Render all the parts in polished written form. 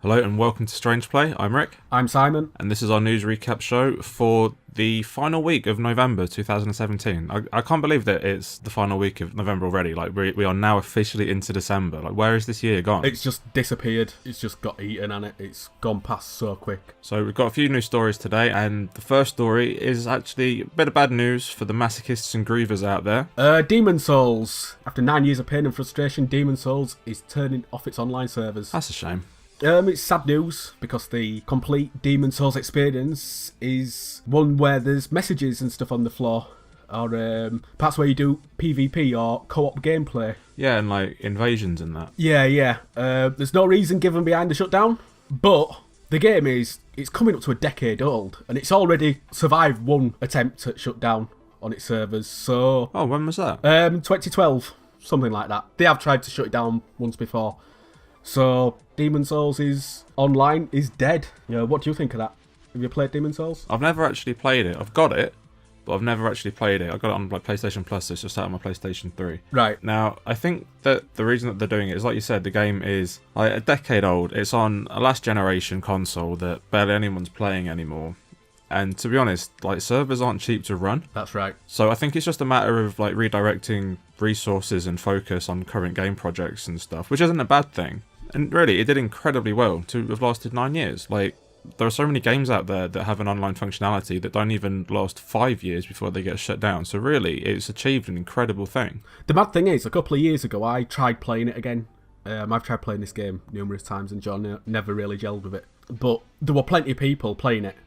Hello and welcome to StrangePlay. I'm Rik. I'm Simon. And this is our news recap show for the final week of November 2017. I can't believe that it's the final week of November already. Like, we are now officially into December. Like, where is this year gone? It's just disappeared. It's just got eaten and it's gone past so quick. So we've got a few news stories today, and the first story is actually a bit of bad news for the masochists and grievers out there. Demon Souls. After 9 years of pain and frustration, Demon Souls is turning off its online servers. That's a shame. It's sad news because the complete Demon Souls experience is one where there's messages and stuff on the floor, or parts where you do PvP or co-op gameplay. Yeah, and like invasions and that. Yeah. There's no reason given behind the shutdown, but the game it's coming up to a decade old, and it's already survived one attempt at shutdown on its servers. So, when was that? 2012, something like that. They have tried to shut it down once before. So, Demon Souls is dead. Yeah, what do you think of that? Have you played Demon Souls? I've never actually played it. I've got it, but I've never actually played it. I got it on like PlayStation Plus. It's just out on my PlayStation 3. Right. Now, I think that the reason that they're doing it is, like you said, the game is like a decade old. It's on a last generation console that barely anyone's playing anymore. And to be honest, like, servers aren't cheap to run. That's right. So I think it's just a matter of like redirecting resources and focus on current game projects and stuff, which isn't a bad thing. And really, it did incredibly well to have lasted 9 years. Like, there are so many games out there that have an online functionality that don't even last 5 years before they get shut down. So really, it's achieved an incredible thing. The mad thing is, a couple of years ago, I tried playing it again. I've tried playing this game numerous times, and John never really gelled with it. But there were plenty of people playing it.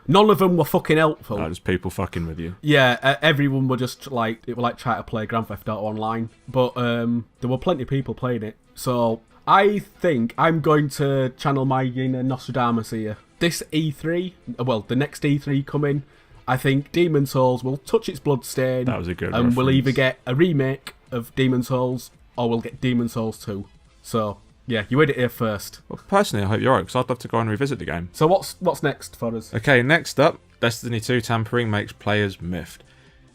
None of them were fucking helpful. No, just people fucking with you. Yeah, everyone were just like, it were like trying to play Grand Theft Auto Online. But there were plenty of people playing it. So I think I'm going to channel my inner Nostradamus here. This E3, well, the next E3 coming, I think Demon Souls will touch its bloodstain. That was a good And reference. we'll either get a remake of Demon Souls or we'll get Demon Souls 2. So, yeah, you heard it here first. Well, personally, I hope you're right, because I'd love to go and revisit the game. So what's next for us? Okay, next up, Destiny 2 tampering makes players miffed.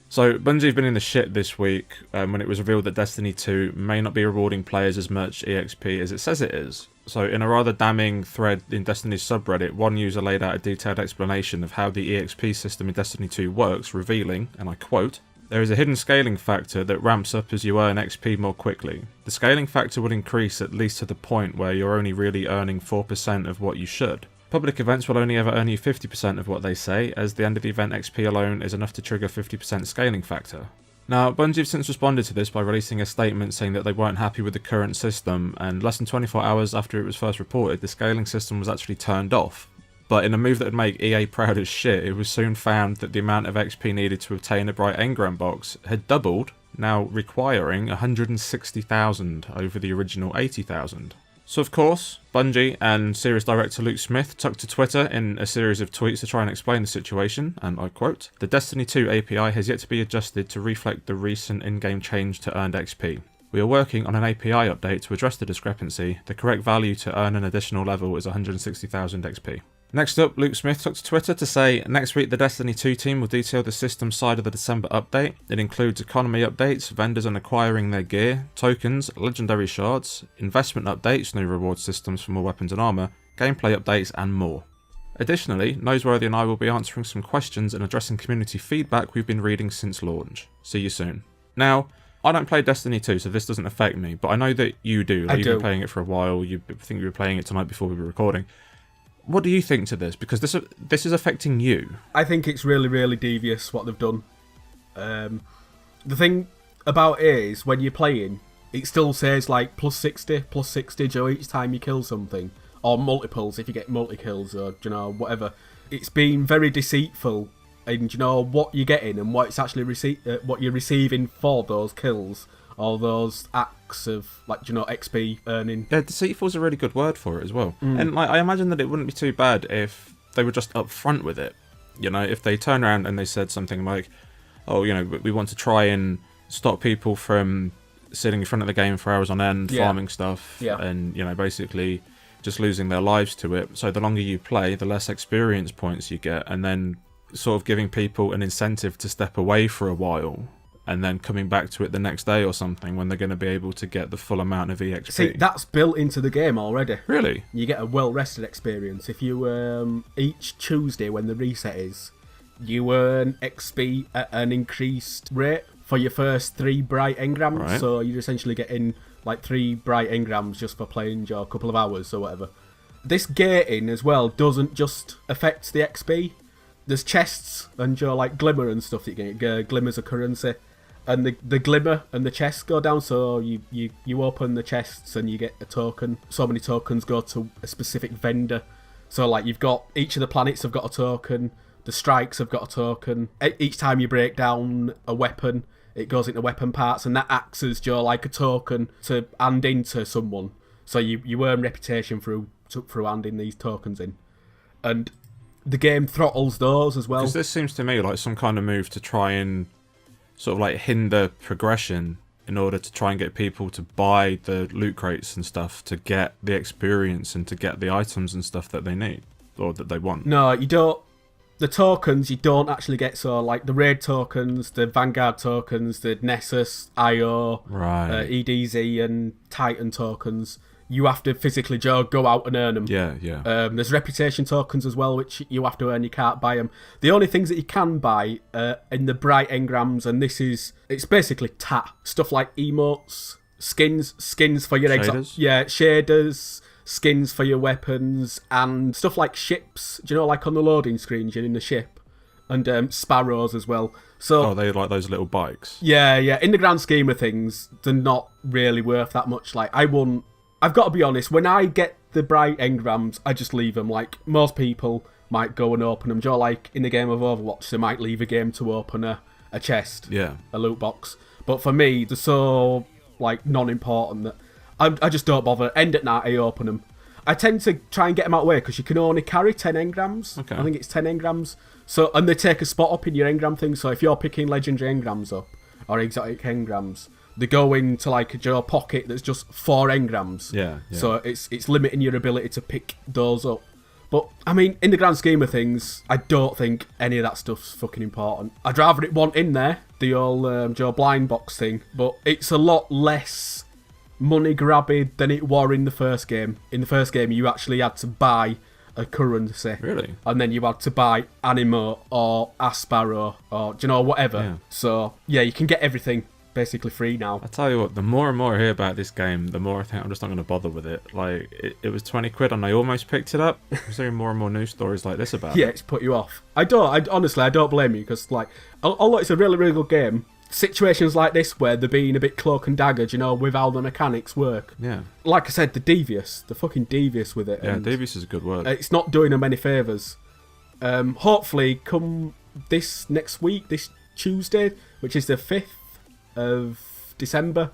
So, Bungie have been in the shit this week when it was revealed that Destiny 2 may not be rewarding players as much EXP as it says it is. So, in a rather damning thread in Destiny's subreddit, one user laid out a detailed explanation of how the EXP system in Destiny 2 works, revealing, and I quote, "There is a hidden scaling factor that ramps up as you earn XP more quickly. The scaling factor will increase at least to the point where you're only really earning 4% of what you should. Public events will only ever earn you 50% of what they say, as the end of the event XP alone is enough to trigger 50% scaling factor." Now, Bungie have since responded to this by releasing a statement saying that they weren't happy with the current system, and less than 24 hours after it was first reported, the scaling system was actually turned off. But in a move that would make EA proud as shit, it was soon found that the amount of XP needed to obtain a bright engram box had doubled, now requiring 160,000 over the original 80,000. So of course, Bungie and series director Luke Smith took to Twitter in a series of tweets to try and explain the situation, and I quote, "The Destiny 2 API has yet to be adjusted to reflect the recent in-game change to earned XP. We are working on an API update to address the discrepancy. The correct value to earn an additional level is 160,000 XP. Next up, Luke Smith took to Twitter to say, "Next week the Destiny 2 team will detail the system side of the December update. It includes economy updates, vendors and acquiring their gear, tokens, legendary shards, investment updates, new reward systems for more weapons and armour, gameplay updates and more. Additionally, Noseworthy and I will be answering some questions and addressing community feedback we've been reading since launch. See you soon." Now, I don't play Destiny 2, so this doesn't affect me, but I know that you do. Like, you've been playing it for a while, I think you were playing it tonight before we were recording. What do you think to this? Because this is affecting you. I think it's really, really devious what they've done. The thing about it is, when you're playing, it still says like plus 60 Joe each time you kill something. Or multiples if you get multi-kills, or, you know, whatever. It's been very deceitful, and you know what you're getting and what it's actually what you're receiving for those kills. All those acts of, like, you know, XP earning. Yeah, deceitful is a really good word for it as well. And like, I imagine that it wouldn't be too bad if they were just upfront with it. You know, if they turned around and they said something like, "Oh, you know, we want to try and stop people from sitting in front of the game for hours on end, farming stuff, and, you know, basically just losing their lives to it. So the longer you play, the less experience points you get, and then sort of giving people an incentive to step away for a while." and then coming back to it the next day or something when they're going to be able to get the full amount of EXP. See, that's built into the game already. Really? You get a well-rested experience. If you, each Tuesday when the reset is, you earn XP at an increased rate for your first 3 bright engrams. Right. So you're essentially getting like 3 bright engrams just for playing your couple of hours or whatever. This gating as well doesn't just affect the XP. There's chests and your like glimmer and stuff that you can get. Glimmer's a currency. And the glimmer and the chests go down, so you open the chests and you get a token. So many tokens go to a specific vendor. So like you've got each of the planets have got a token. The strikes have got a token. Each time you break down a weapon, it goes into weapon parts, and that acts as your like a token to hand into someone. So you earn reputation through handing these tokens in, and the game throttles those as well. Because this seems to me like some kind of move to try and sort of like hinder progression in order to try and get people to buy the loot crates and stuff to get the experience and to get the items and stuff that they need or that they want. No, you don't. The tokens you don't actually get, so like the raid tokens, the Vanguard tokens, the Nessus, IO, Right. EDZ and Titan tokens, you have to physically go out and earn them. Yeah. There's reputation tokens as well, which you have to earn. You can't buy them. The only things that you can buy in the bright engrams, and it's basically stuff like emotes, skins for your Shaders? shaders, skins for your weapons, and stuff like ships. Do you know, like on the loading screens, you're in the ship, and sparrows as well. So Oh, they like those little bikes. yeah. In the grand scheme of things, they're not really worth that much. Like I've got to be honest, when I get the bright engrams, I just leave them. Like, most people might go and open them. Just like in the game of Overwatch, they might leave a game to open a chest, Yeah. a loot box. But for me, they're so, like, non-important that I just don't bother. End at night, I open them. I tend to try and get them out of the way because you can only carry 10 engrams. Okay. I think it's 10 engrams. So, and they take a spot up in your engram thing. So if you're picking legendary engrams up, or exotic engrams, they go into like your pocket that's just 4 engrams. Yeah. So it's limiting your ability to pick those up. But I mean, in the grand scheme of things, I don't think any of that stuff's fucking important. I'd rather it want in there, the old Joe blind box thing. But it's a lot less money grabby than it was in the first game. In the first game, you actually had to buy a currency. Really? And then you had to buy Animo or Asparo or, do you know, whatever. Yeah. So, yeah, you can get everything basically free now. I tell you what, the more and more I hear about this game, the more I think I'm just not going to bother with it. Like, it was 20 quid and I almost picked it up. I'm hearing more and more news stories like this about Yeah, it. it's put you off. Honestly, I don't blame you, because, like, although it's a really, really good game, situations like this where they're being a bit cloak and dagger, you know, with how the mechanics work. Yeah. Like I said, they're fucking devious with it. Yeah, and devious is a good word. it's not doing them any favours. Hopefully, come this next week, this Tuesday, which is the 5th of December,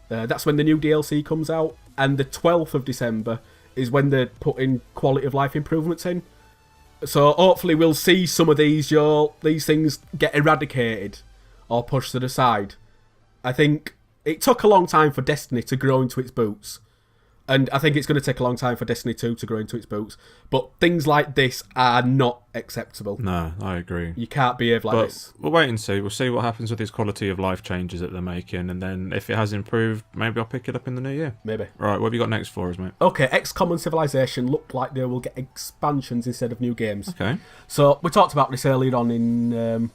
that's when the new DLC comes out, and the 12th of December is when they're putting quality of life improvements in. So hopefully we'll see some of these things get eradicated or pushed to the side. I think it took a long time for Destiny to grow into its boots. And I think it's going to take a long time for Destiny 2 to grow into its boots. But things like this are not acceptable. No, I agree. You can't behave like But this. we'll wait and see. We'll see what happens with these quality of life changes that they're making. And then if it has improved, maybe I'll pick it up in the new year. Maybe. Right, what have you got next for us, mate? Okay, XCOM and Civilization look like they will get expansions instead of new games. Okay. So we talked about this earlier on in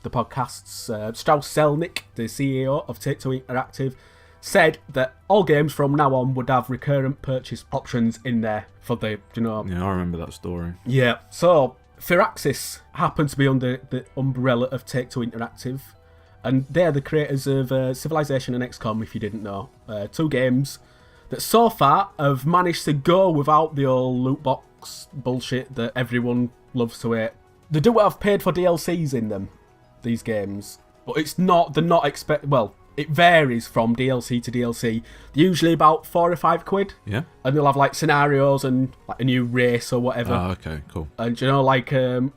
the podcasts. Strauss Zelnick, the CEO of Take-Two Interactive, said that all games from now on would have recurrent purchase options in there for the, you know... Yeah, I remember that story. Yeah, so Firaxis happen to be under the umbrella of Take-Two Interactive, and they're the creators of Civilization and XCOM, if you didn't know. 2 games that so far have managed to go without the old loot box bullshit that everyone loves to hate. They do have paid for DLCs in them, these games, but they're not well, it varies from DLC to DLC. Usually about £4 or £5. Yeah? And they'll have like scenarios and like a new race or whatever. Oh, okay, cool. And you know, like they'll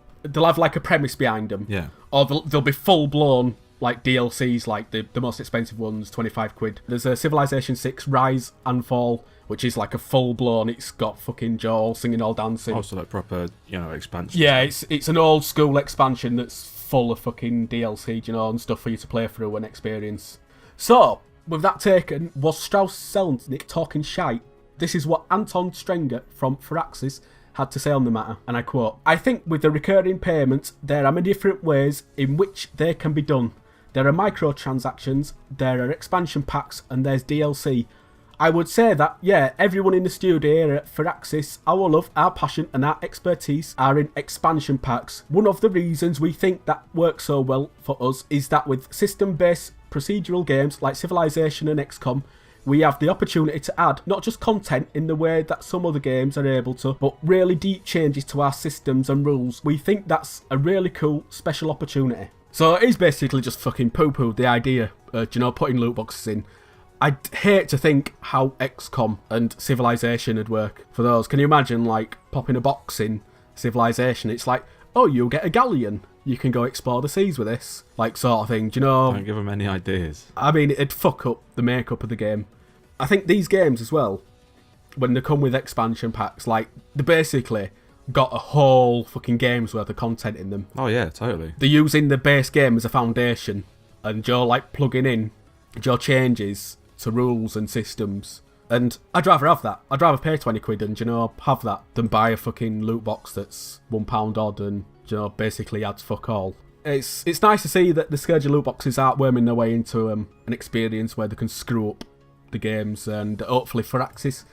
have like a premise behind them. Yeah. Or they'll be full blown like DLCs, like the most expensive ones, £25. There's a Civilization 6 Rise and Fall, which is like a full blown. It's got fucking Joel singing, all dancing. Also, like proper, expansion. Yeah, it's an old school expansion that's full of fucking DLC, you know, and stuff for you to play through and experience. So, with that taken, was Strauss-Zelnick talking shite? This is what Anton Strenger from Firaxis had to say on the matter, and I quote, "I think with the recurring payments, there are many different ways in which they can be done. There are microtransactions, there are expansion packs, and there's DLC. I would say that, yeah, everyone in the studio here at Firaxis, our love, our passion and our expertise are in expansion packs. One of the reasons we think that works so well for us is that with system-based procedural games like Civilization and XCOM, we have the opportunity to add not just content in the way that some other games are able to, but really deep changes to our systems and rules. We think that's a really cool special opportunity." So he's basically just fucking poo-pooed the idea of, you know, putting loot boxes in. I'd hate to think how XCOM and Civilization would work for those. Can you imagine, like, popping a box in Civilization? It's like, oh, you'll get a galleon. You can go explore the seas with this. Like, sort of thing. Do you know? Don't give them any ideas. I mean, it'd fuck up the makeup of the game. I think these games as well, when they come with expansion packs, like, they basically got a whole fucking game's worth of content in them. Oh, yeah, totally. They're using the base game as a foundation, and you're, like, plugging in your changes to rules and systems. And I'd rather have that. I'd rather pay 20 quid and, you know, have that than buy a fucking loot box that's £1 odd and, you know, basically adds fuck all. It's nice to see that the schedule loot boxes aren't worming their way into an experience where they can screw up the games, and hopefully Firaxis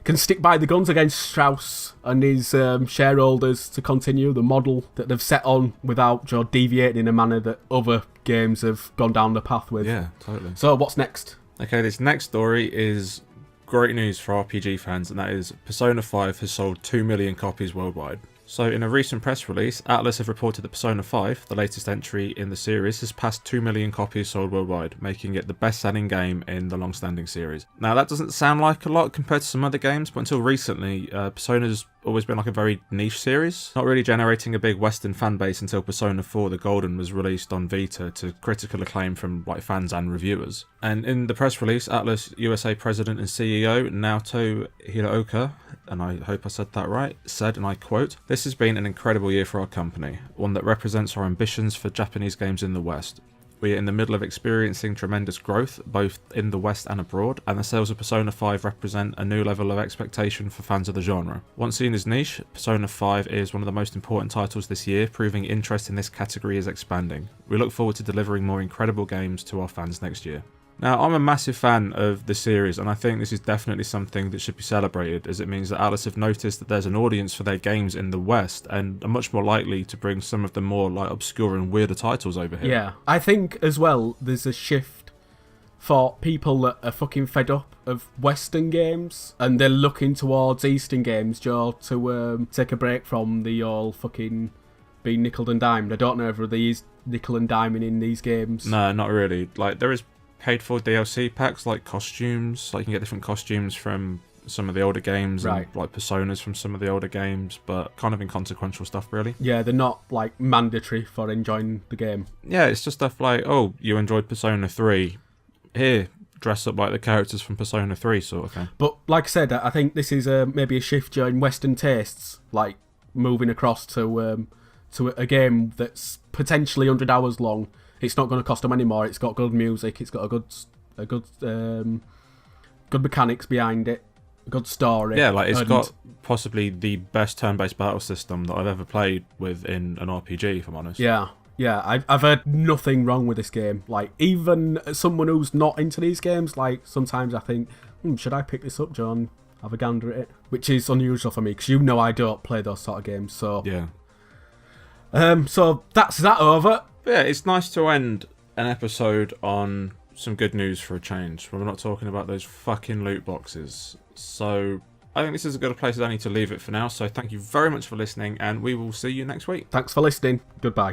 can stick by the guns against Strauss and his shareholders to continue the model that they've set on without, you know, deviating in a manner that other games have gone down the path with. Yeah, totally. So what's next? Okay, this next story is great news for RPG fans, and that is Persona 5 has sold 2 million copies worldwide. So in a recent press release, Atlus have reported that Persona 5, the latest entry in the series, has passed 2 million copies sold worldwide, making it the best-selling game in the long-standing series. Now that doesn't sound like a lot compared to some other games, but until recently, Persona's always been like a very niche series, not really generating a big Western fan base until Persona 4 The Golden was released on Vita to critical acclaim from like fans and reviewers. And in the press release, Atlus USA President and CEO Naoto Hiraoka, and I hope I said that right, said, and I quote, "This has been an incredible year for our company, one that represents our ambitions for Japanese games in the West. We are in the middle of experiencing tremendous growth, both in the West and abroad, and the sales of Persona 5 represent a new level of expectation for fans of the genre. Once seen as niche, Persona 5 is one of the most important titles this year, proving interest in this category is expanding. We look forward to delivering more incredible games to our fans next year." Now, I'm a massive fan of the series, and I think this is definitely something that should be celebrated, as it means that Atlus have noticed that there's an audience for their games in the West, and are much more likely to bring some of the more like obscure and weirder titles over here. Yeah, I think as well there's a shift for people that are fucking fed up of Western games, and they're looking towards Eastern games, Joe, to take a break from the all fucking being nickel and dimed. I don't know if these nickel and diming in these games. No, not really. Like, there is paid for DLC packs, like costumes, like you can get different costumes from some of the older games, right, and like personas from some of the older games, but kind of inconsequential stuff really. Yeah, they're not like mandatory for enjoying the game. Yeah, it's just stuff like, oh, you enjoyed Persona 3, here, dress up like the characters from Persona 3 sort of thing. But like I said, I think this is maybe a shift in Western tastes, like moving across to a game that's potentially 100 hours long. It's not going to cost them anymore. It's got good music. It's got a good mechanics behind it. A good story. Yeah, like it's got possibly the best turn-based battle system that I've ever played with in an RPG, if I'm honest. Yeah. I've heard nothing wrong with this game. Like, even someone who's not into these games, like, sometimes I think, should I pick this up, John? Have a gander at it? Which is unusual for me, because you know I don't play those sort of games, so... Yeah. So that's that over. But yeah, it's nice to end an episode on some good news for a change, when we're not talking about those fucking loot boxes. So I think this is a good place I need to leave it for now. So thank you very much for listening, and we will see you next week. Thanks for listening. Goodbye.